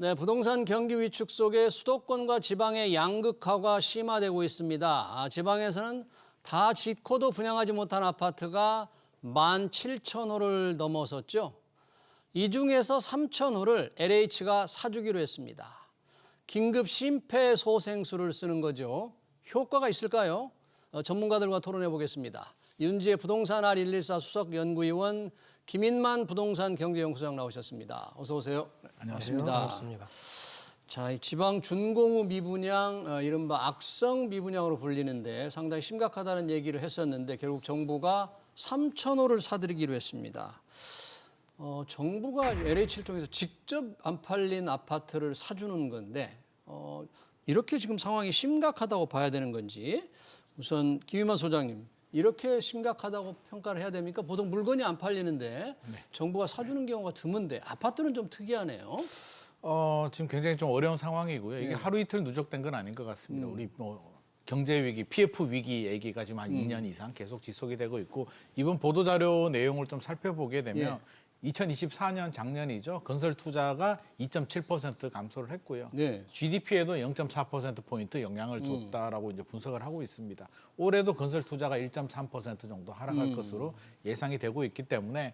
네, 부동산 경기 위축 속에 수도권과 지방의 양극화가 심화되고 있습니다. 지방에서는 다 짓고도 분양하지 못한 아파트가 17,000호를 넘어섰죠. 이 중에서 3,000호를 LH가 사주기로 했습니다. 긴급 심폐소생술을 쓰는 거죠. 효과가 있을까요? 전문가들과 토론해 보겠습니다. 윤지혜 부동산 R114 수석 연구위원, 김인만 부동산 경제연구소장 나오셨습니다. 어서 오세요. 안녕하세요. 반갑습니다. 자, 이 지방 준공후 미분양, 이른바 악성 미분양으로 불리는데 상당히 심각하다는 얘기를 했었는데 결국 정부가 3,000호를 사들이기로 했습니다. 정부가 LH를 통해서 직접 안 팔린 아파트를 사주는 건데 이렇게 지금 상황이 심각하다고 봐야 되는 건지 우선 김인만 소장님. 이렇게 심각하다고 평가를 해야 됩니까? 보통 물건이 안 팔리는데 정부가 사주는 경우가 드문데 아파트는 좀 특이하네요. 지금 굉장히 좀 어려운 상황이고요. 이게 하루 이틀 누적된 건 아닌 것 같습니다. 우리 경제 위기, PF 위기 얘기가 지금 한 2년 이상 계속 지속이 되고 있고 이번 보도 자료 내용을 좀 살펴보게 되면 2024년 작년이죠. 건설 투자가 2.7% 감소를 했고요. 네. GDP에도 0.4%포인트 영향을 줬다라고 이제 분석을 하고 있습니다. 올해도 건설 투자가 1.3% 정도 하락할 것으로 예상이 되고 있기 때문에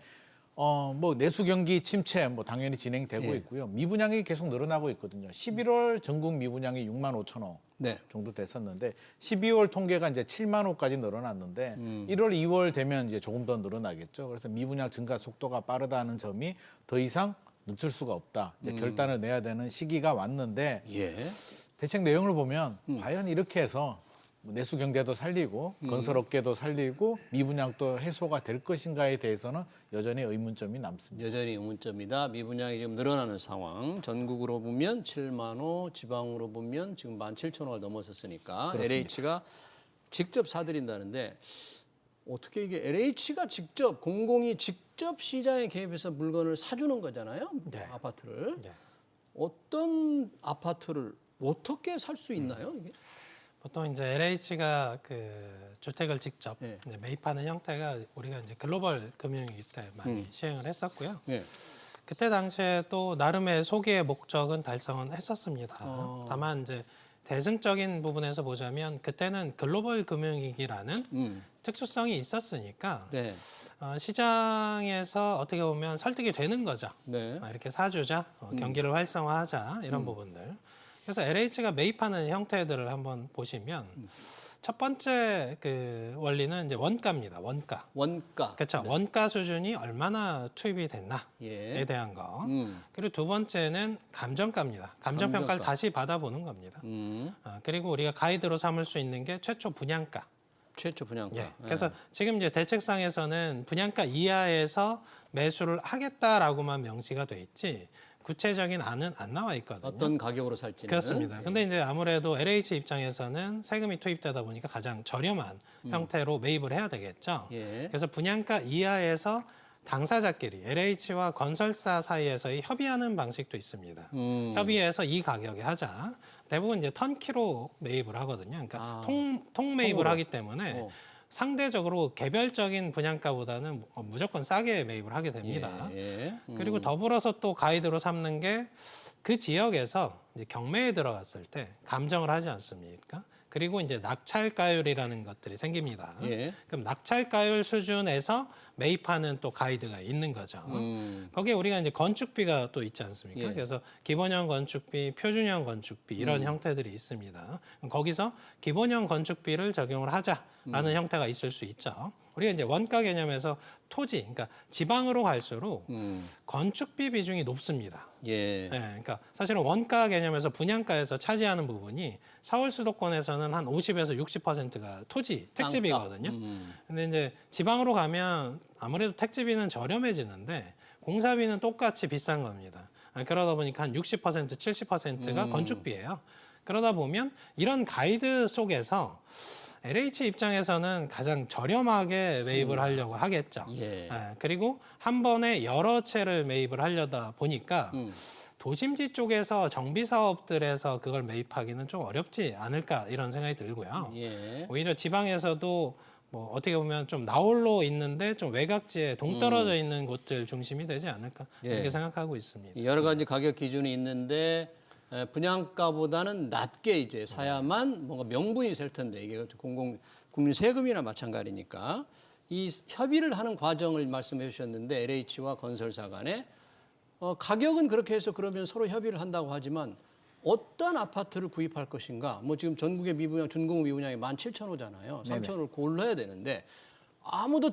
내수 경기 침체 당연히 진행되고 있고요. 미분양이 계속 늘어나고 있거든요. 11월 전국 미분양이 6만 5천 호 정도 됐었는데 12월 통계가 이제 7만 호까지 늘어났는데 1월, 2월 되면 이제 조금 더 늘어나겠죠. 그래서 미분양 증가 속도가 빠르다는 점이 더 이상 늦출 수가 없다. 이제 결단을 내야 되는 시기가 왔는데 대책 내용을 보면 과연 이렇게 해서 내수 경제도 살리고 건설업계도 살리고 미분양도 해소가 될 것인가에 대해서는 여전히 의문점이 남습니다. 여전히 의문점이다. 미분양이 지금 늘어나는 상황. 전국으로 보면 7만 호, 지방으로 보면 지금 17,000호가 넘어섰으니까 그렇습니다. LH가 직접 사들인다는데 어떻게 이게 LH가 직접 공공이 직접 시장에 개입해서 물건을 사주는 거잖아요. 아파트를. 어떤 아파트를 어떻게 살 수 있나요? 이게? 보통 이제 LH가 그 주택을 직접 이제 매입하는 형태가 우리가 이제 글로벌 금융위기 때 많이 시행을 했었고요. 그때 당시에 또 나름의 소기의 목적은 달성은 했었습니다. 다만 이제 대승적인 부분에서 보자면 그때는 글로벌 금융위기라는 특수성이 있었으니까 시장에서 어떻게 보면 설득이 되는 거죠. 이렇게 사주자, 경기를 활성화하자 이런 부분들. 그래서 LH가 매입하는 형태들을 한번 보시면 첫 번째 그 원리는 이제 원가입니다. 원가. 그렇죠. 원가 수준이 얼마나 투입이 됐나에 대한 거. 그리고 두 번째는 감정가입니다. 감정평가를 다시 받아보는 겁니다. 그리고 우리가 가이드로 삼을 수 있는 게 최초 분양가. 최초 분양가. 그래서 지금 이제 대책상에서는 분양가 이하에서 매수를 하겠다라고만 명시가 돼 있지 구체적인 안은 안 나와 있거든요. 어떤 가격으로 살지는. 그렇습니다. 근데 이제 아무래도 LH 입장에서는 세금이 투입되다 보니까 가장 저렴한 형태로 매입을 해야 되겠죠. 그래서 분양가 이하에서 당사자끼리 LH와 건설사 사이에서의 협의하는 방식도 있습니다. 협의해서 이 가격에 하자. 대부분 이제 턴키로 매입을 하거든요. 그러니까 통 매입을 하기 때문에 상대적으로 개별적인 분양가보다는 무조건 싸게 매입을 하게 됩니다. 그리고 더불어서 또 가이드로 삼는 게 그 지역에서 이제 경매에 들어갔을 때 감정을 하지 않습니까? 그리고 이제 낙찰가율이라는 것들이 생깁니다. 그럼 낙찰가율 수준에서 매입하는 또 가이드가 있는 거죠. 거기에 우리가 이제 건축비가 또 있지 않습니까? 그래서 기본형 건축비, 표준형 건축비 이런 형태들이 있습니다. 거기서 기본형 건축비를 적용을 하자라는 형태가 있을 수 있죠. 우리가 이제 원가 개념에서 토지, 그러니까 지방으로 갈수록 건축비 비중이 높습니다. 그러니까 사실은 원가 개념에서 분양가에서 차지하는 부분이 서울 수도권에서는 한 50에서 60%가 토지, 택지비거든요. 근데 이제 지방으로 가면 아무래도 택지비는 저렴해지는데 공사비는 똑같이 비싼 겁니다. 그러다 보니까 한 60%, 70%가 건축비예요. 그러다 보면 이런 가이드 속에서 LH 입장에서는 가장 저렴하게 매입을 하려고 하겠죠. 그리고 한 번에 여러 채를 매입을 하려다 보니까 도심지 쪽에서 정비사업들에서 그걸 매입하기는 좀 어렵지 않을까 이런 생각이 들고요. 오히려 지방에서도 뭐 어떻게 보면 좀 나홀로 있는데 좀 외곽지에 동떨어져 있는 곳들 중심이 되지 않을까 이렇게 예. 생각하고 있습니다. 여러 가지 가격 기준이 있는데 분양가보다는 낮게 이제 사야만 뭔가 명분이 될 텐데 이게 국민 세금이나 마찬가지니까 이 협의를 하는 과정을 말씀해 주셨는데 LH와 건설사 간에 가격은 그렇게 해서 그러면 서로 협의를 한다고 하지만 어떤 아파트를 구입할 것인가? 뭐 지금 전국의 미분양, 준공업 미분양이 17,000호잖아요. 3,000호를 골라야 되는데 아무도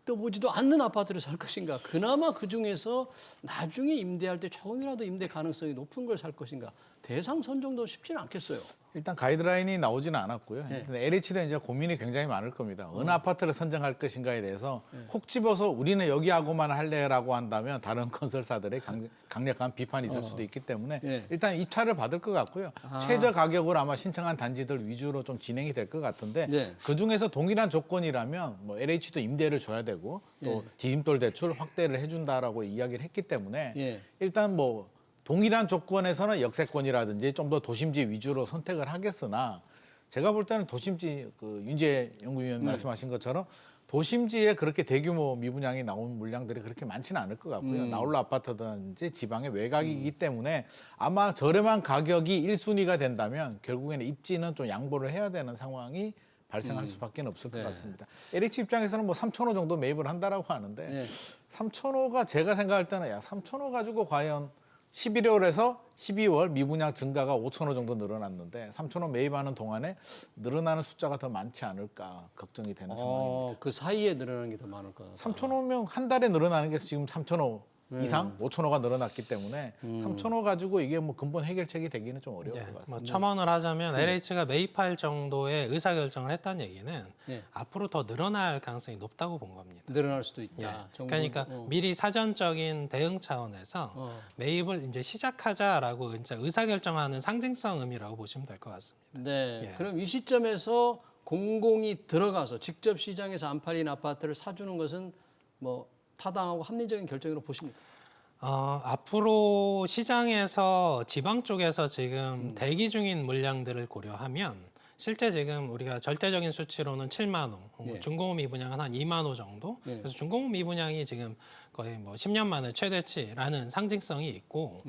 떠보지도 않는 아파트를 살 것인가? 그나마 그 중에서 나중에 임대할 때 조금이라도 임대 가능성이 높은 걸 살 것인가? 대상 선정도 쉽지는 않겠어요. 일단 가이드라인이 나오지는 않았고요. 네. 근데 LH는 이제 고민이 굉장히 많을 겁니다. 어느 아파트를 선정할 것인가에 대해서 혹 집어서 우리는 여기하고만 할래라고 한다면 다른 건설사들의 강력한 비판이 있을 수도 있기 때문에 네. 일단 입찰을 받을 것 같고요. 최저 가격으로 아마 신청한 단지들 위주로 좀 진행이 될 것 같은데 네. 그 중에서 동일한 조건이라면 뭐 LH도 임대를 줘야 되고 또 디딤돌 대출 확대를 해준다라고 이야기를 했기 때문에 예. 일단 뭐 동일한 조건에서는 역세권이라든지 좀 더 도심지 위주로 선택을 하겠으나 제가 볼 때는 도심지 그 윤재 연구위원 말씀하신 것처럼 도심지에 그렇게 대규모 미분양이 나온 물량들이 그렇게 많지는 않을 것 같고요. 나홀로 아파트든지 지방의 외곽이기 때문에 아마 저렴한 가격이 1순위가 된다면 결국에는 입지는 좀 양보를 해야 되는 상황이 발생할 수밖에 없을 것 같습니다. LH 입장에서는 뭐 3,000호 정도 매입을 한다라고 하는데 네. 3,000호가 제가 생각할 때는 야 3,000호 가지고 과연 11월에서 12월 미분양 증가가 5,000호 정도 늘어났는데 3,000호 매입하는 동안에 늘어나는 숫자가 더 많지 않을까 걱정이 되는 상황입니다. 그 사이에 늘어나는 게 더 많을 것 같아요. 3,000호면 한 달에 늘어나는 게 지금 3,000호 이상, 5,000호가 늘어났기 때문에 3,000호 가지고 이게 뭐 근본 해결책이 되기는 좀 어려울 것 같습니다. 뭐 첨언을 하자면 LH가 매입할 정도의 의사결정을 했다는 얘기는 네. 앞으로 더 늘어날 가능성이 높다고 본 겁니다. 늘어날 수도 있다. 정부는, 그러니까 미리 사전적인 대응 차원에서 매입을 이제 시작하자라고 이제 의사결정하는 상징성 의미라고 보시면 될 것 같습니다. 네. 예. 그럼 이 시점에서 공공이 들어가서 직접 시장에서 안 팔린 아파트를 사주는 것은 뭐 타당하고 합리적인 결정으로 보십니까? 앞으로 시장에서 지방 쪽에서 지금 대기 중인 물량들을 고려하면 실제 지금 우리가 절대적인 수치로는 7만 호, 예. 중공업 미분양은 한 2만 호 정도. 예. 그래서 중공업 미분양이 지금 거의 뭐 10년 만에 최대치라는 상징성이 있고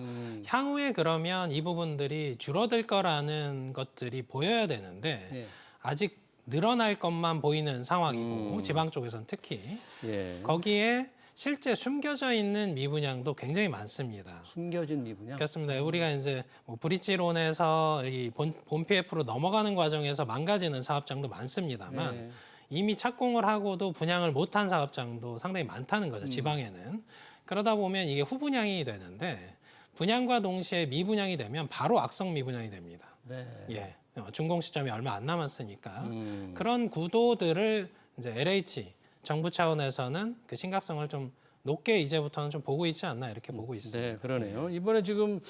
향후에 그러면 이 부분들이 줄어들 거라는 것들이 보여야 되는데 예. 아직 늘어날 것만 보이는 상황이고 지방 쪽에서는 특히 예. 거기에 실제 숨겨져 있는 미분양도 굉장히 많습니다. 숨겨진 미분양. 그렇습니다. 우리가 이제 뭐 브릿지론에서 이 본 PF로 넘어가는 과정에서 망가지는 사업장도 많습니다만 네. 이미 착공을 하고도 분양을 못한 사업장도 상당히 많다는 거죠. 지방에는. 그러다 보면 이게 후분양이 되는데 분양과 동시에 미분양이 되면 바로 악성 미분양이 됩니다. 네. 예, 준공 시점이 얼마 안 남았으니까 그런 구도들을 이제 LH 정부 차원에서는 그 심각성을 좀 높게 이제부터는 좀 보고 있지 않나 이렇게 보고 있습니다. 네, 그러네요. 이번에 지금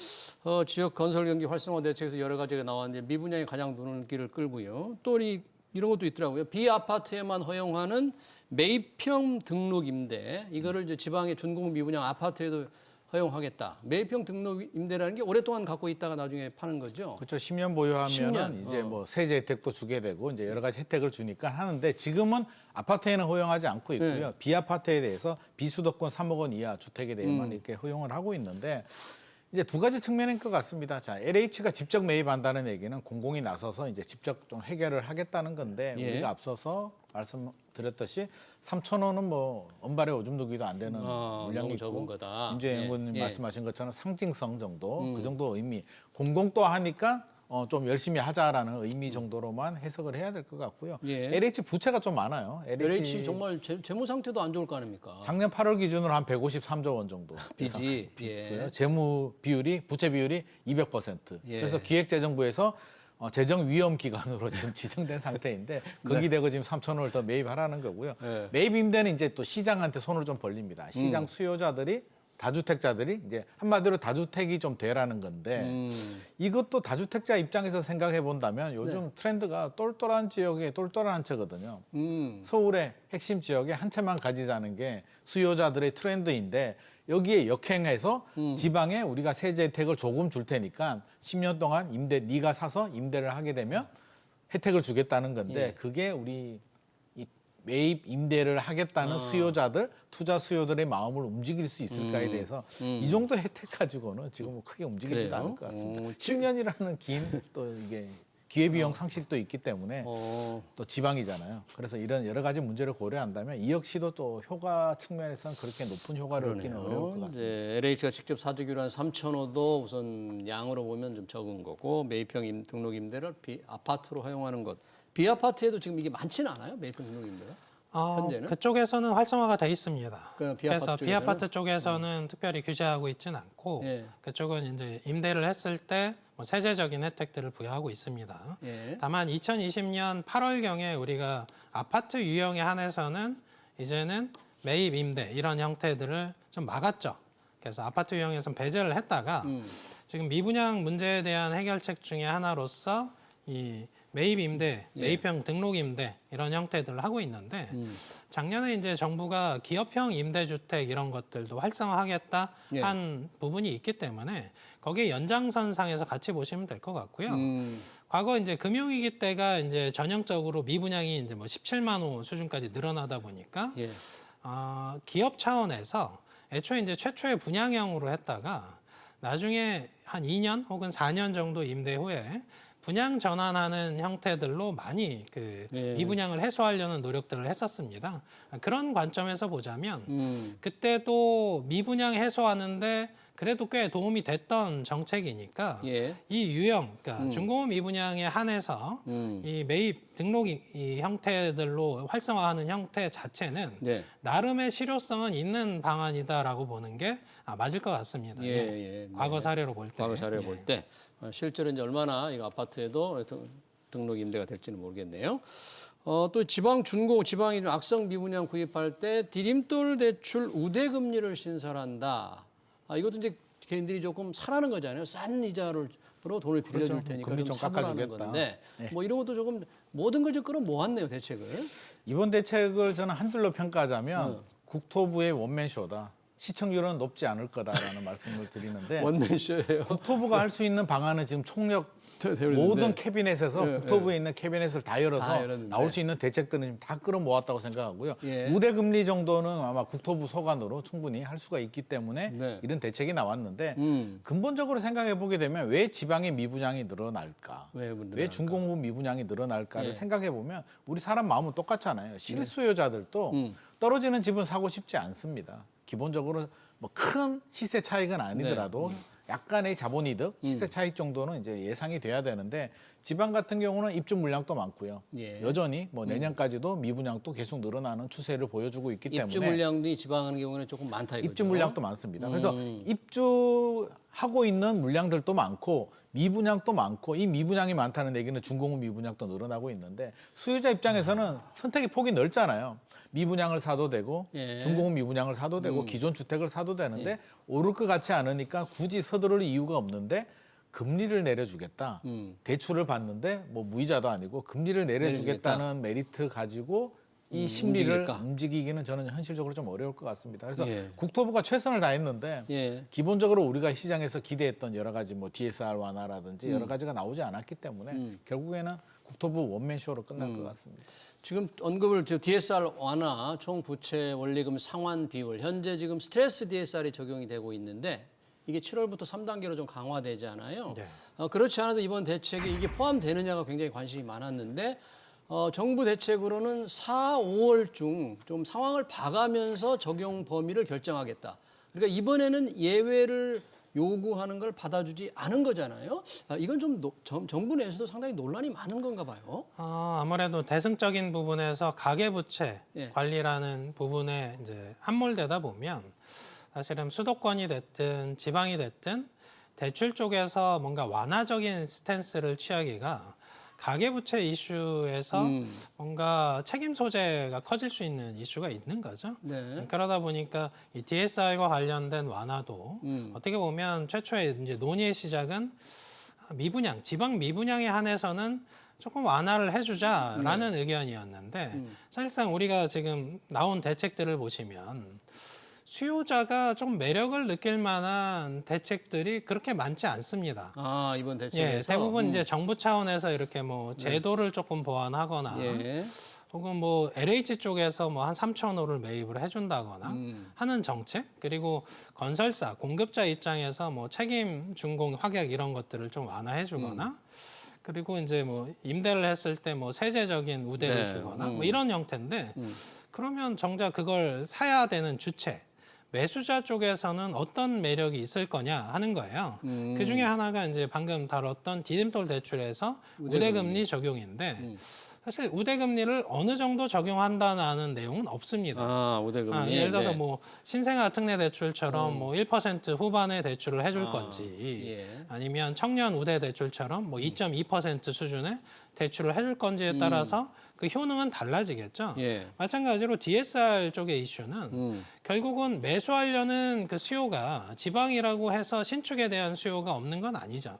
지역 건설 경기 활성화 대책에서 여러 가지가 나왔는데 미분양이 가장 눈길을 끌고요. 또 이런 것도 있더라고요. 비아파트에만 허용하는 매입형 등록 임대 이거를 이제 지방의 준공업 미분양 아파트에도 허용하겠다. 매입형 등록 임대라는 게 오랫동안 갖고 있다가 나중에 파는 거죠. 그렇죠. 10년 보유하면은 10년, 이제 뭐 세제 혜택도 주게 되고 이제 여러 가지 혜택을 주니까 하는데 지금은 아파트에는 허용하지 않고 있고요. 네. 비아파트에 대해서 비수도권 3억 원 이하 주택에 대해만 이렇게 허용을 하고 있는데 이제 두 가지 측면인 것 같습니다. 자, LH가 직접 매입한다는 얘기는 공공이 나서서 이제 직접 좀 해결을 하겠다는 건데 예. 우리가 앞서서 말씀드렸듯이 3,000원은 뭐 언발에 오줌 누기도 안 되는 물량이 너무 있고 적은 거다. 윤재 예. 연구님 예. 말씀하신 것처럼 상징성 정도 그 정도 의미 공공 또 하니까 좀 열심히 하자라는 의미 정도로만 해석을 해야 될 것 같고요. 예. LH 부채가 좀 많아요. LH 정말 재무 상태도 안 좋을 거 아닙니까? 작년 8월 기준으로 한 153조 원 정도 빚이 있고요. 재무 비율이 부채 비율이 200%. 예. 그래서 기획재정부에서 재정 위험 기관으로 지금 지정된 상태인데 거기 대고 지금 3,000원을 더 매입하라는 거고요. 네. 매입 임대는 이제 또 시장한테 손을 좀 벌립니다. 시장 수요자들이 다주택자들이 이제 한마디로 다주택이 좀 되라는 건데 이것도 다주택자 입장에서 생각해 본다면 요즘 트렌드가 똘똘한 지역에 똘똘한 한 채거든요. 서울의 핵심 지역에 한 채만 가지자는 게 수요자들의 트렌드인데 여기에 역행해서 지방에 우리가 세제 혜택을 조금 줄 테니까 10년 동안 네가 사서 임대를 하게 되면 혜택을 주겠다는 건데 예. 그게 우리 매입 임대를 하겠다는 수요자들, 투자 수요들의 마음을 움직일 수 있을까에 대해서 이 정도 혜택 가지고는 지금 뭐 크게 움직이지도 그래요? 않을 것 같습니다. 7년이라는 긴 또 이게 기회비용 상실도 있기 때문에 또 지방이잖아요. 그래서 이런 여러 가지 문제를 고려한다면 이 역시도 또 효과 측면에서는 그렇게 높은 효과를 얻기는 어려울 것 같습니다. 이제 LH가 직접 사주기로 한 3,000호도 우선 양으로 보면 좀 적은 거고 매입형 등록 임대를 아파트로 허용하는 것. 비아파트에도 지금 이게 많지는 않아요? 매입형 등록 임대가? 현재는? 그쪽에서는 활성화가 돼 있습니다. 그 그래서 비아파트 쪽에서는 특별히 규제하고 있지는 않고 예. 그쪽은 이제 임대를 했을 때 뭐 세제적인 혜택들을 부여하고 있습니다. 예. 다만 2020년 8월경에 우리가 아파트 유형에 한해서는 이제는 매입 임대 이런 형태들을 좀 막았죠. 그래서 아파트 유형에서는 배제를 했다가 지금 미분양 문제에 대한 해결책 중에 하나로서 이 매입 임대, 매입형 등록 임대 이런 형태들을 하고 있는데 작년에 이제 정부가 기업형 임대주택 이런 것들도 활성화하겠다 한 부분이 있기 때문에 거기에 연장선상에서 같이 보시면 될 것 같고요. 과거 이제 금융위기 때가 이제 전형적으로 미분양이 이제 뭐 17만 호 수준까지 늘어나다 보니까 예. 기업 차원에서 애초에 이제 최초의 분양형으로 했다가 나중에 한 2년 혹은 4년 정도 임대 후에 분양 전환하는 형태들로 많이 미분양을 해소하려는 노력들을 했었습니다. 그런 관점에서 보자면 그때도 미분양 해소하는데 그래도 꽤 도움이 됐던 정책이니까 예. 이 유형, 그러니까 중공업 미분양에 한해서 이 매입 등록 이 형태들로 활성화하는 형태 자체는 네. 나름의 실효성은 있는 방안이다라고 보는 게 맞을 것 같습니다. 예. 과거 사례로 볼 때. 과거 사례를 볼 때 실제로 이제 얼마나 이거 아파트에도 등록 임대가 될지는 모르겠네요. 또 지방 준공, 지방이 악성 미분양 구입할 때 디딤돌 대출 우대 금리를 신설한다. 이것도 이제 개인들이 조금 사라는 거잖아요. 싼 이자로 돈을 빌려줄 그렇죠. 테니까 금리 좀 좀 사보라는 깎아주겠다. 건데 네. 뭐 이런 것도 조금 모든 걸 좀 끌어모았네요, 대책을. 이번 대책을 저는 한 줄로 평가하자면 국토부의 원맨쇼다. 시청률은 높지 않을 거다라는 말씀을 드리는데 원맨쇼예요. 국토부가 할 수 있는 방안은 지금 총력 모든 캐비넷에서 국토부에 있는 캐비넷을 다 열어서 다 열었는데. 나올 수 있는 대책들은 지금 다 끌어모았다고 생각하고요. 예. 우대 금리 정도는 아마 국토부 소관으로 충분히 할 수가 있기 때문에 네. 이런 대책이 나왔는데 근본적으로 생각해 보게 되면 왜 지방의 미분양이 늘어날까? 왜 중공업 미분양이 늘어날까를 예. 생각해 보면 우리 사람 마음은 똑같잖아요. 실수요자들도 떨어지는 집은 사고 싶지 않습니다. 기본적으로 뭐 큰 시세 차익은 아니더라도 약간의 자본이득, 시세 차익 정도는 이제 예상이 돼야 되는데 지방 같은 경우는 입주 물량도 많고요. 예. 여전히 뭐 내년까지도 미분양도 계속 늘어나는 추세를 보여주고 있기 때문에 입주 물량이 지방하는 경우는 조금 많다 이거죠. 입주 물량도 많습니다. 그래서 입주하고 있는 물량들도 많고 미분양도 많고 이 미분양이 많다는 얘기는 중공업 미분양도 늘어나고 있는데 수요자 입장에서는 선택의 폭이 넓잖아요. 미분양을 사도 되고 중공업 미분양을 사도 되고 기존 주택을 사도 되는데 오를 것 같지 않으니까 굳이 서두를 이유가 없는데 금리를 내려주겠다. 대출을 받는데 뭐 무이자도 아니고 금리를 내려주겠다는 메리트 가지고 이 심리를 움직이기는 저는 현실적으로 좀 어려울 것 같습니다. 그래서 국토부가 최선을 다했는데 기본적으로 우리가 시장에서 기대했던 여러 가지 뭐 DSR 완화라든지 여러 가지가 나오지 않았기 때문에 결국에는 국토부 원맨쇼로 끝날 것 같습니다. 지금 언급을 DSR 완화, 총 부채 원리금 상환 비율 현재 지금 스트레스 DSR이 적용이 되고 있는데 이게 7월부터 3단계로 좀 강화되잖아요. 네. 그렇지 않아도 이번 대책에 이게 포함되느냐가 굉장히 관심이 많았는데 정부 대책으로는 4, 5월 중 좀 상황을 봐가면서 적용 범위를 결정하겠다. 그러니까 이번에는 예외를 요구하는 걸 받아주지 않은 거잖아요. 이건 좀 정부 내에서도 상당히 논란이 많은 건가 봐요. 아무래도 대승적인 부분에서 가계부채 관리라는 부분에 이제 함몰되다 보면 사실은 수도권이 됐든 지방이 됐든 대출 쪽에서 뭔가 완화적인 스탠스를 취하기가 가계부채 이슈에서 뭔가 책임 소재가 커질 수 있는 이슈가 있는 거죠. 네. 그러다 보니까 이 DSR과 관련된 완화도 어떻게 보면 최초의 이제 논의의 시작은 미분양, 지방 미분양에 한해서는 조금 완화를 해주자라는 의견이었는데 사실상 우리가 지금 나온 대책들을 보시면 수요자가 좀 매력을 느낄 만한 대책들이 그렇게 많지 않습니다. 이번 대책에서 대부분 이제 정부 차원에서 이렇게 뭐 제도를 조금 보완하거나 혹은 뭐 LH 쪽에서 뭐 한 3,000호를 매입을 해준다거나 하는 정책, 그리고 건설사, 공급자 입장에서 뭐 책임 준공 확약 이런 것들을 좀 완화해주거나, 그리고 이제 뭐 임대를 했을 때 뭐 세제적인 우대를 네. 주거나 뭐 이런 형태인데, 그러면 정작 그걸 사야 되는 주체, 매수자 쪽에서는 어떤 매력이 있을 거냐 하는 거예요. 그 중에 하나가 이제 방금 다뤘던 디딤돌 대출에서 우대금리 적용인데, 사실 우대금리를 어느 정도 적용한다는 내용은 없습니다. 아, 우대금리. 예를 들어서 네. 뭐 신생아 특례 대출처럼 뭐 1% 후반의 대출을 해줄 건지, 예. 아니면 청년 우대 대출처럼 뭐 2.2% 수준의 대출을 해줄 건지에 따라서 그 효능은 달라지겠죠. 예. 마찬가지로 DSR 쪽의 이슈는 결국은 매수하려는 그 수요가, 지방이라고 해서 신축에 대한 수요가 없는 건 아니죠.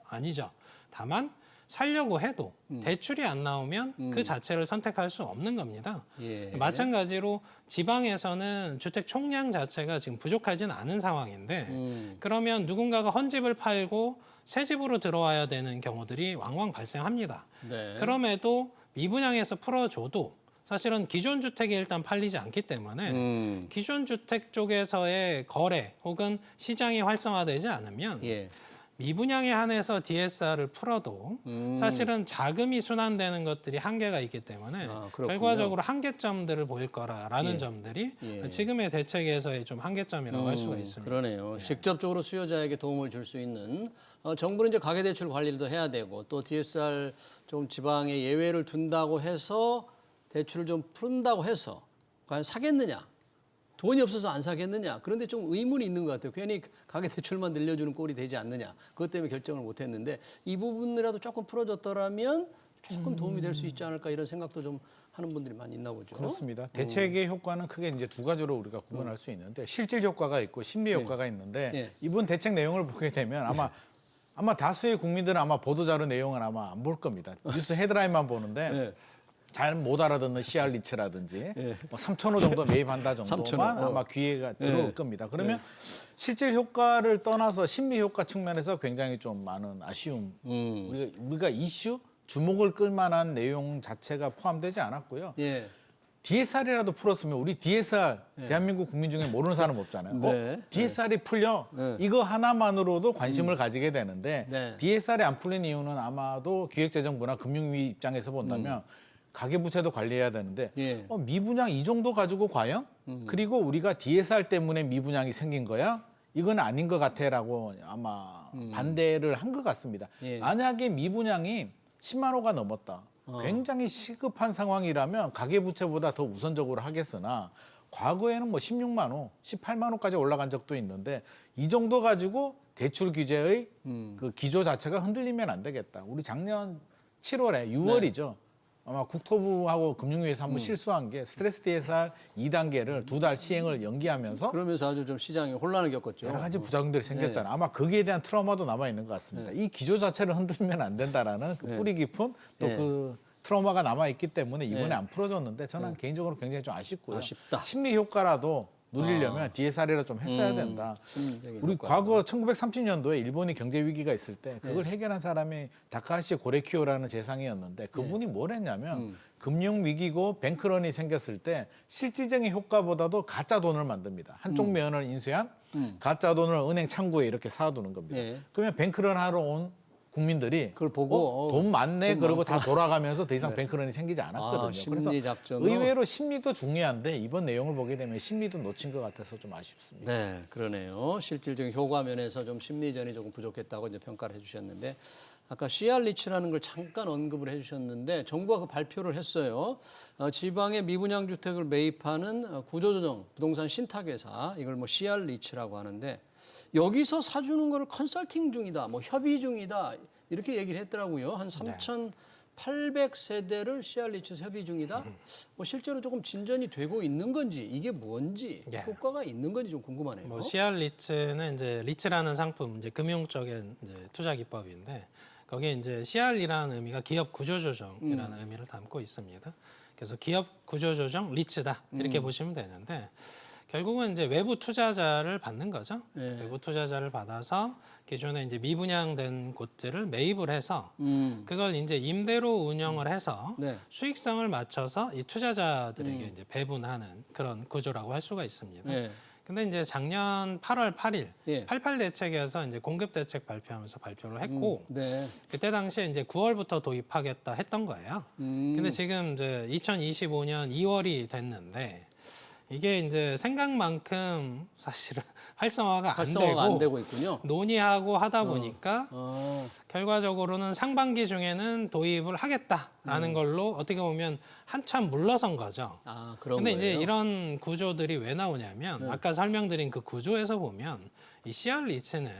다만 살려고 해도 대출이 안 나오면 그 자체를 선택할 수 없는 겁니다. 예. 마찬가지로 지방에서는 주택 총량 자체가 지금 부족하진 않은 상황인데, 그러면 누군가가 헌집을 팔고 새 집으로 들어와야 되는 경우들이 왕왕 발생합니다. 네. 그럼에도 미분양에서 풀어줘도 사실은 기존 주택이 일단 팔리지 않기 때문에 기존 주택 쪽에서의 거래 혹은 시장이 활성화되지 않으면 예. 미분양에 한해서 DSR을 풀어도 사실은 자금이 순환되는 것들이 한계가 있기 때문에 그렇군요. 결과적으로 한계점들을 보일 거라라는 예. 점들이 예. 지금의 대책에서의 좀 한계점이라고 할 수가 있습니다. 그러네요. 직접적으로 수요자에게 도움을 줄 수 있는 정부는 이제 가계대출 관리를 더 해야 되고 또 DSR 좀 지방에 예외를 둔다고 해서 대출을 좀 푼다고 해서 과연 사겠느냐? 돈이 없어서 안 사겠느냐? 그런데 좀 의문이 있는 것 같아요. 괜히 가계대출만 늘려주는 꼴이 되지 않느냐? 그것 때문에 결정을 못했는데 이 부분이라도 조금 풀어줬더라면 조금 도움이 될 수 있지 않을까 이런 생각도 좀 하는 분들이 많이 있나 보죠. 그렇습니다. 대책의 효과는 크게 이제 두 가지로 우리가 구분할 수 있는데, 실질 효과가 있고 심리 효과가 있는데, 예. 이번 대책 내용을 보게 되면 아마 다수의 국민들은 아마 보도자료 내용은 아마 안 볼 겁니다. 뉴스 헤드라인만 보는데 예. 잘 못 알아듣는 시알리츠라든지 뭐 3,000호 정도 매입한다 정도만 3,000호. 아마 귀에가 들어올 겁니다. 그러면 실질 효과를 떠나서 심리 효과 측면에서 굉장히 좀 많은 아쉬움, 우리가 이슈, 주목을 끌만한 내용 자체가 포함되지 않았고요. 예. DSR이라도 풀었으면, 우리 DSR 대한민국 국민 중에 모르는 사람 없잖아요. 네. DSR이 풀려? 네. 이거 하나만으로도 관심을 가지게 되는데, 네. DSR이 안 풀린 이유는 아마도 기획재정부나 금융위 입장에서 본다면 가계부채도 관리해야 되는데, 예. 미분양 이 정도 가지고 과연? 그리고 우리가 DSR 때문에 미분양이 생긴 거야? 이건 아닌 것 같아라고 아마 반대를 한 것 같습니다. 예. 만약에 미분양이 10만 호가 넘었다. 굉장히 시급한 상황이라면 가계부채보다 더 우선적으로 하겠으나, 과거에는 뭐 16만 호, 18만 호까지 올라간 적도 있는데, 이 정도 가지고 대출 규제의 그 기조 자체가 흔들리면 안 되겠다. 우리 작년 7월에 6월이죠. 아마 국토부하고 금융위에서 한번 실수한 게 스트레스 DSR 2단계를 2달 시행을 연기하면서 그러면서 아주 좀 시장이 혼란을 겪었죠. 여러 가지 부작용들이 생겼잖아요. 아마 거기에 대한 트라우마도 남아 있는 것 같습니다. 이 기조 자체를 흔들면 안 된다라는 그 뿌리 깊은 또 그 트라우마가 남아 있기 때문에 이번에 안 풀어졌는데, 저는 개인적으로 굉장히 좀 아쉽고요. 아쉽다. 심리 효과라도 누리려면 DSR이라 좀 했어야 된다. 심리적인 우리 효과. 과거 1930년도에 일본이 경제 위기가 있을 때 그걸 해결한 사람이 다카하시 고레키오라는 재상이었는데, 그분이 뭘 했냐면 금융 위기고 뱅크런이 생겼을 때 실질적인 효과보다도 가짜 돈을 만듭니다. 한쪽 면을 인수한 가짜 돈을 은행 창구에 이렇게 쌓아두는 겁니다. 예. 그러면 뱅크런 하러 온 국민들이 그걸 보고 돈 많네 돈 그러고 다 돌아가면서 더 이상 뱅크런이 생기지 아, 않았거든요. 심리 그래서 작전으로. 의외로 심리도 중요한데, 이번 내용을 보게 되면 심리도 놓친 것 같아서 좀 아쉽습니다. 네, 그러네요. 실질적인 효과 면에서 좀 심리전이 조금 부족했다고 이제 평가를 해주셨는데, 아까 시알리츠라는 걸 잠깐 언급을 해주셨는데, 정부가 그 발표를 했어요. 지방의 미분양 주택을 매입하는 구조조정 부동산 신탁회사, 이걸 뭐 시알리츠라고 하는데, 여기서 사주는 거를 컨설팅 중이다, 뭐 협의 중이다 이렇게 얘기를 했더라고요. 한 3,800세대를 시알리츠에서 협의 중이다. 뭐 실제로 조금 진전이 되고 있는 건지, 이게 뭔지, 효과가 있는 건지 좀 궁금하네요. 뭐 CR리츠는 이제 리츠라는 상품, 이제 금융적인 이제 투자 기법인데, 거기에 이제 CR이라는 의미가 기업 구조조정이라는 의미를 담고 있습니다. 그래서 기업 구조조정 리츠다 이렇게 보시면 되는데, 결국은 이제 외부 투자자를 받는 거죠. 네. 외부 투자자를 받아서 기존에 이제 미분양된 곳들을 매입을 해서 그걸 이제 임대로 운영을 해서 네. 수익성을 맞춰서 이 투자자들에게 이제 배분하는 그런 구조라고 할 수가 있습니다. 네. 근데 이제 작년 8월 8일 예. 88 대책에서 이제 공급 대책 발표하면서 발표를 했고 네. 그때 당시에 이제 9월부터 도입하겠다 했던 거예요. 근데 지금 이제 2025년 2월이 됐는데 이게 이제 생각만큼 사실은 활성화가 안 되고 있군요. 논의하고 하다 보니까 어. 결과적으로는 상반기 중에는 도입을 하겠다라는 걸로 어떻게 보면 한참 물러선 거죠. 아, 그런 근데 거예요. 이제 이런 구조들이 왜 나오냐면 아까 설명드린 그 구조에서 보면 이 CR 리츠는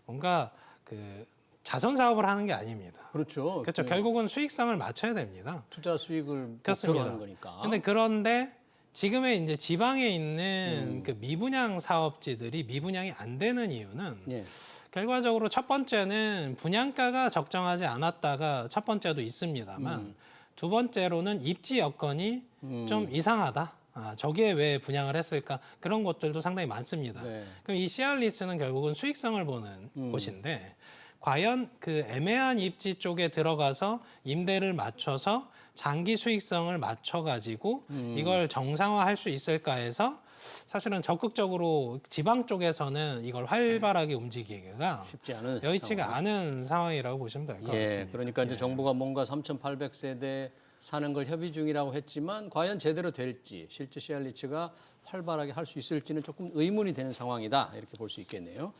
뭔가 그 자선 사업을 하는 게 아닙니다. 그렇죠. 그렇죠. 그 결국은 수익성을 맞춰야 됩니다. 투자 수익을 목표로 그렇습니다. 하는 거니까. 그런데 지금의 이제 지방에 있는 그 미분양 사업지들이 미분양이 안 되는 이유는 예. 결과적으로 첫 번째는 분양가가 적정하지 않았다가 첫 번째도 있습니다만 두 번째로는 입지 여건이 좀 이상하다. 저기에 왜 분양을 했을까? 그런 것들도 상당히 많습니다. 네. 그럼 이 CR 리츠는 결국은 수익성을 보는 곳인데 과연 그 애매한 입지 쪽에 들어가서 임대를 맞춰서 장기 수익성을 맞춰가지고 이걸 정상화할 수 있을까 해서 사실은 적극적으로 지방 쪽에서는 이걸 활발하게 움직이기가 쉽지 않은 여의치가 않은 상황이라고 보시면 될 것 예. 같습니다. 그러니까 이제 정부가 뭔가 3,800세대 사는 걸 협의 중이라고 했지만 과연 제대로 될지 실제 CR리츠가 활발하게 할 수 있을지는 조금 의문이 되는 상황이다. 이렇게 볼 수 있겠네요.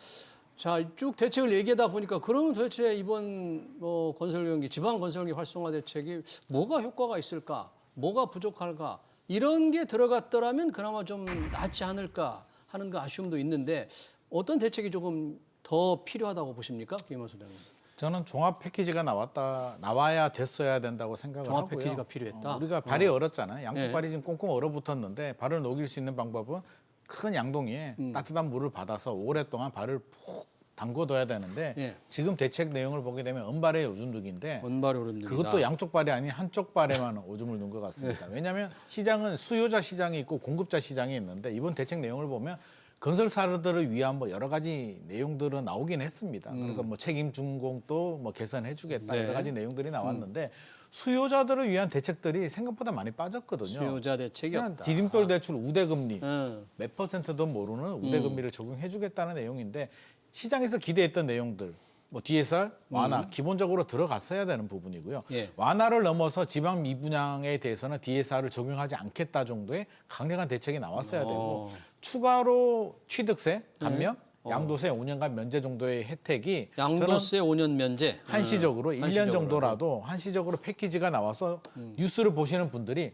자, 쭉 대책을 얘기하다 보니까 그러면 도대체 이번 건설경기, 지방 건설경기 활성화 대책이 뭐가 효과가 있을까? 뭐가 부족할까? 이런 게 들어갔더라면 그나마 좀 낫지 않을까 하는 그 아쉬움도 있는데 어떤 대책이 조금 더 필요하다고 보십니까? 김영만 소장님. 저는 종합 패키지가 나와야 됐어야 된다고 생각을 종합 하고요. 패키지가 필요했다? 우리가 발이 얼었잖아요. 양쪽 네. 발이 지금 꽁꽁 얼어붙었는데 발을 녹일 수 있는 방법은 큰 양동이에 따뜻한 물을 받아서 오랫동안 발을 푹 담궈둬야 되는데 예. 지금 대책 내용을 보게 되면 은발의 오줌누기인데 원발이 오릅니다. 그것도 양쪽 발이 아닌 한쪽 발에만 오줌을 넣은 것 같습니다. 왜냐하면 시장은 수요자 시장이 있고 공급자 시장이 있는데 이번 대책 내용을 보면 건설사들을 위한 뭐 여러 가지 내용들은 나오긴 했습니다. 그래서 뭐 책임 준공도 뭐 개선해주겠다 네. 여러 가지 내용들이 나왔는데 수요자들을 위한 대책들이 생각보다 많이 빠졌거든요. 수요자 대책이 그냥 없다. 디딤돌 대출 우대금리 응. 몇 퍼센트도 모르는 우대금리를 적용해주겠다는 내용인데 시장에서 기대했던 내용들 뭐 DSR 완화 기본적으로 들어갔어야 되는 부분이고요. 예. 완화를 넘어서 지방 미분양에 대해서는 DSR을 적용하지 않겠다 정도의 강력한 대책이 나왔어야 되고 추가로 취득세 감면, 양도세 5년간 면제 정도의 혜택이 양도세 5년 면제. 한시적으로 1년 한시적으로라도. 정도라도 한시적으로 패키지가 나와서 뉴스를 보시는 분들이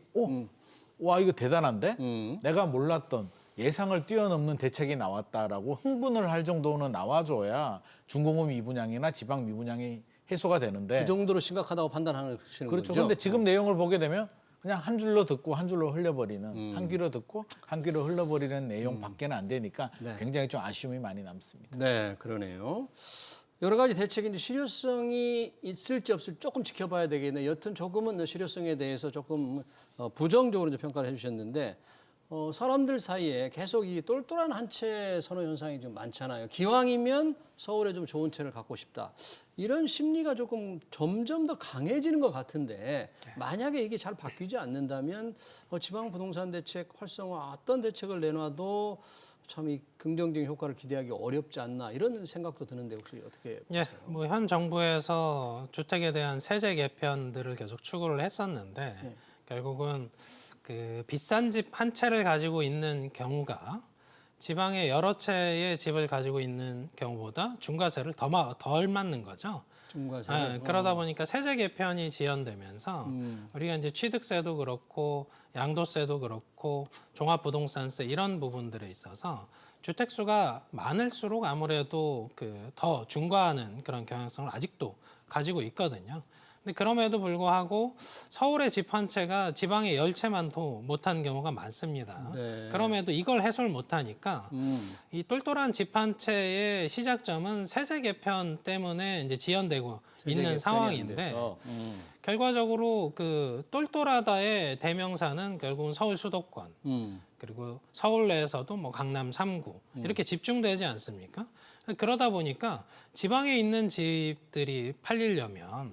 와 이거 대단한데 내가 몰랐던 예상을 뛰어넘는 대책이 나왔다라고 흥분을 할 정도는 나와줘야 중공업 미분양이나 지방 미분양이 해소가 되는데 그 정도로 심각하다고 판단하시는 그렇죠. 거죠? 그런데 지금 내용을 보게 되면 그냥 한 줄로 듣고 한 줄로 흘려버리는 한 귀로 듣고 한 귀로 흘려버리는 내용밖에는 안 되니까 네. 굉장히 좀 아쉬움이 많이 남습니다. 네, 그러네요. 여러 가지 대책이 이제 실효성이 있을지 없을지 조금 지켜봐야 되겠네요. 여튼 조금은 실효성에 대해서 조금 부정적으로 이제 평가를 해주셨는데 사람들 사이에 계속 이 똘똘한 한 채 선호 현상이 좀 많잖아요. 기왕이면 서울에 좀 좋은 채를 갖고 싶다. 이런 심리가 조금 점점 더 강해지는 것 같은데 만약에 이게 잘 바뀌지 않는다면 지방 부동산 대책 활성화 어떤 대책을 내놔도 참 이 긍정적인 효과를 기대하기 어렵지 않나 이런 생각도 드는데 혹시 어떻게 예, 보세요? 뭐 현 정부에서 주택에 대한 세제 개편들을 계속 추구를 했었는데 결국은 그 비싼 집 한 채를 가지고 있는 경우가 지방의 여러 채의 집을 가지고 있는 경우보다 중과세를 덜 맞는 거죠. 중과세. 그러다 보니까 세제 개편이 지연되면서 우리가 이제 취득세도 그렇고 양도세도 그렇고 종합부동산세 이런 부분들에 있어서 주택 수가 많을수록 아무래도 그 더 중과하는 그런 경향성을 아직도 가지고 있거든요. 근데 그럼에도 불구하고 서울의 집 한 채가 지방의 10채만도 못한 경우가 많습니다. 네. 그럼에도 이걸 해소를 못하니까 이 똘똘한 집 한 채의 시작점은 세제 개편 때문에 이제 지연되고 있는 상황인데 결과적으로 그 똘똘하다의 대명사는 결국은 서울 수도권 그리고 서울 내에서도 뭐 강남 3구 이렇게 집중되지 않습니까? 그러다 보니까 지방에 있는 집들이 팔리려면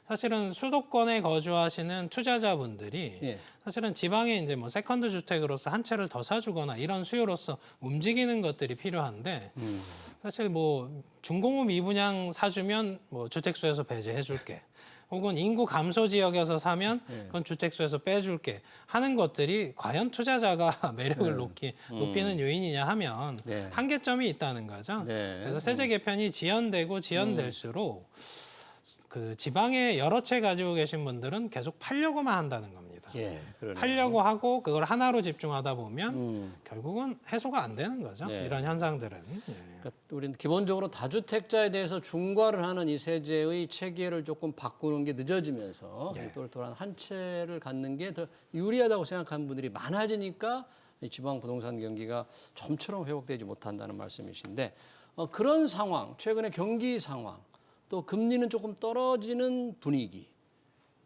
사실은 수도권에 거주하시는 투자자분들이 예. 사실은 지방에 이제 뭐 세컨드 주택으로서 한 채를 더 사주거나 이런 수요로서 움직이는 것들이 필요한데 사실 뭐 준공후 미분양 사주면 뭐 주택수에서 배제해줄게. 혹은 인구 감소 지역에서 사면 그건 주택수에서 빼줄게 하는 것들이 과연 투자자가 매력을 높이는 요인이냐 하면 네. 한계점이 있다는 거죠. 네. 그래서 세제 개편이 지연되고 지연될수록 그 지방에 여러 채 가지고 계신 분들은 계속 팔려고만 한다는 겁니다. 예, 그러네요. 팔려고 하고 그걸 하나로 집중하다 보면 결국은 해소가 안 되는 거죠. 네. 이런 현상들은. 예. 그러니까 우리는 기본적으로 다주택자에 대해서 중과를 하는 이 세제의 체계를 조금 바꾸는 게 늦어지면서 예. 똘똘한 한 채를 갖는 게 더 유리하다고 생각하는 분들이 많아지니까 이 지방 부동산 경기가 좀처럼 회복되지 못한다는 말씀이신데 그런 상황, 최근의 경기 상황, 또 금리는 조금 떨어지는 분위기,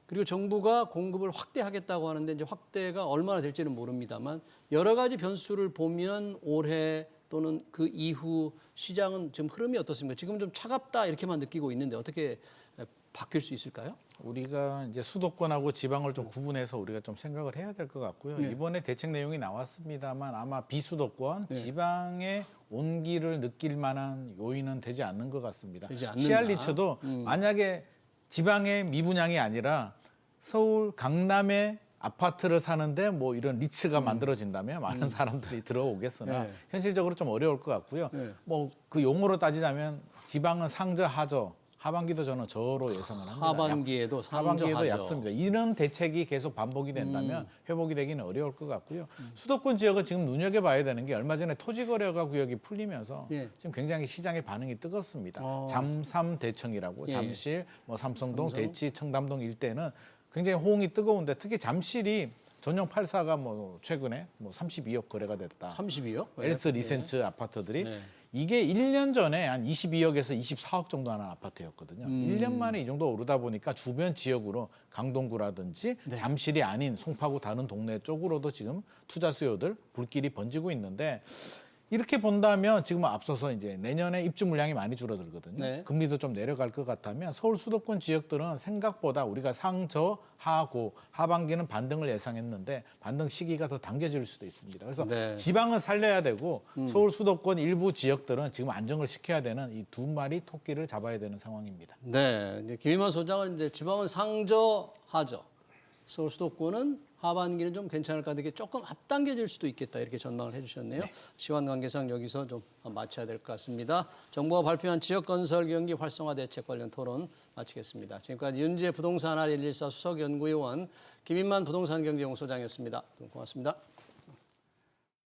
그리고 정부가 공급을 확대하겠다고 하는데 이제 확대가 얼마나 될지는 모릅니다만 여러 가지 변수를 보면 올해 또는 그 이후 시장은 지금 흐름이 어떻습니까? 지금 좀 차갑다 이렇게만 느끼고 있는데 어떻게 바뀔 수 있을까요? 우리가 이제 수도권하고 지방을 좀 구분해서 우리가 좀 생각을 해야 될 것 같고요. 네. 이번에 대책 내용이 나왔습니다만 아마 비수도권, 네. 지방의 온기를 느낄 만한 요인은 되지 않는 것 같습니다. 되지 않는다. 시알리츠도 만약에 지방의 미분양이 아니라 서울 강남에 아파트를 사는데 뭐 이런 리츠가 만들어진다면 많은 사람들이 들어오겠으나 네. 현실적으로 좀 어려울 것 같고요. 네. 뭐 그 용어로 따지자면 지방은 상저 하저, 하반기도 저는 저로 예상을 합니다. 하반기에도 하반기에도 상저하죠. 약습니다. 이런 대책이 계속 반복이 된다면 회복이 되기는 어려울 것 같고요. 수도권 지역은 지금 눈여겨봐야 되는 게 얼마 전에 토지거래가 구역이 풀리면서 예. 지금 굉장히 시장의 반응이 뜨겁습니다. 어. 잠삼대청이라고 예. 잠실, 뭐 삼성동, 삼성. 대치, 청담동 일대는 굉장히 호응이 뜨거운데 특히 잠실이 전용 84가 뭐 최근에 뭐 32억 거래가 됐다. 32요? 엘스 리센츠 아파트들이 네. 이게 1년 전에 한 22억에서 24억 정도 하는 아파트였거든요. 1년 만에 이 정도 오르다 보니까 주변 지역으로 강동구라든지 잠실이 아닌 송파구 다른 동네 쪽으로도 지금 투자 수요들 불길이 번지고 있는데 이렇게 본다면 지금 앞서서 이제 내년에 입주 물량이 많이 줄어들거든요. 네. 금리도 좀 내려갈 것 같다면 서울 수도권 지역들은 생각보다 우리가 상저 하고 하반기는 반등을 예상했는데 반등 시기가 더 당겨질 수도 있습니다. 그래서 네. 지방은 살려야 되고 서울 수도권 일부 지역들은 지금 안정을 시켜야 되는 이 두 마리 토끼를 잡아야 되는 상황입니다. 네, 이제 김인만 소장은 이제 지방은 상저 하저, 서울 수도권은 하반기는 좀 괜찮을까 하는데 조금 앞당겨질 수도 있겠다 이렇게 전망을 해주셨네요. 시간 관계상 여기서 좀 마쳐야 될 것 같습니다. 정부가 발표한 지역건설 경기 활성화 대책 관련 토론 마치겠습니다. 지금까지 윤지혜 부동산 R114 수석연구위원 김인만 부동산경제연구소장이었습니다. 고맙습니다.